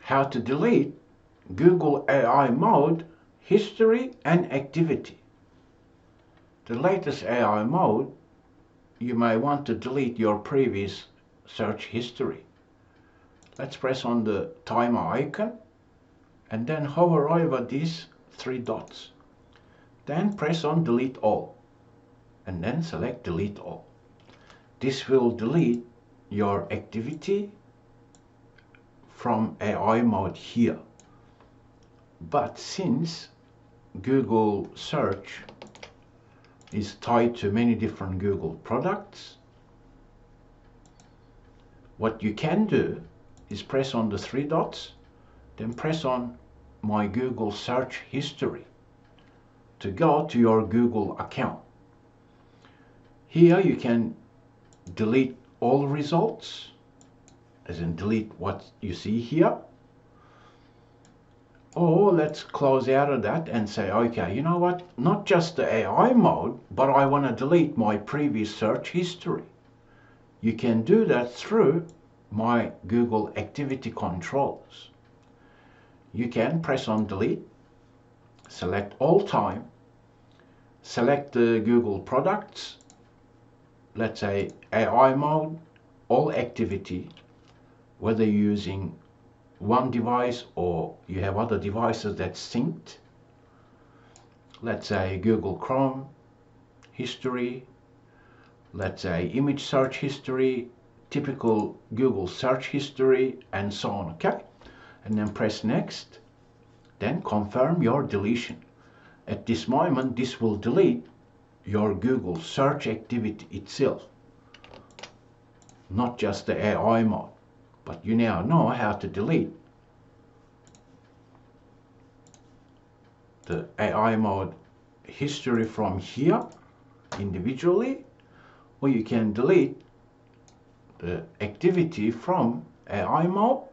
how to delete Google AI mode history and activity. The latest AI mode, you may want to delete your previous search history. Let's press on the timer icon and then hover over these three dots. Then press on delete all and then select delete all. This will delete your activity from AI mode here. But since Google search is tied to many different Google products, what you can do is press on the three dots, then press on my Google search history to go to your Google account. Here you can delete all results, as in delete what you see here. Or let's close out of that and say, okay, you know what, not just the AI mode, but I want to delete my previous search history. You can do that through my Google activity controls. You can press on delete, select all time, select the Google products, let's say AI mode, all activity, whether you're using one device or you have other devices that's synced. Let's say Google Chrome history, let's say image search history, typical Google search history, and so on, okay? And then press next, then confirm your deletion. At this moment, this will delete your Google search activity itself, not just the AI mode. But you now know how to delete the AI mode history from here individually, or you can delete the activity from AI mode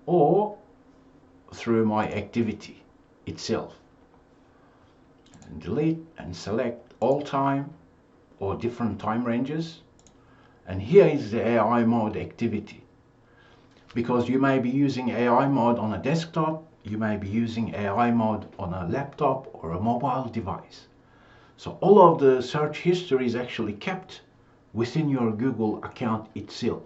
or through my activity itself. And delete and select all time or different time ranges. And here is the AI mode activity. Because you may be using AI mode on a desktop, you may be using AI mode on a laptop or a mobile device. So all of the search history is actually kept within your Google account itself.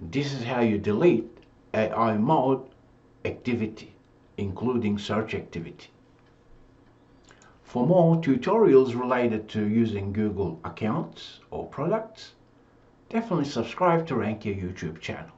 This is how you delete AI mode activity, including search activity. For more tutorials related to using Google accounts or products, definitely subscribe to RankYa YouTube channel.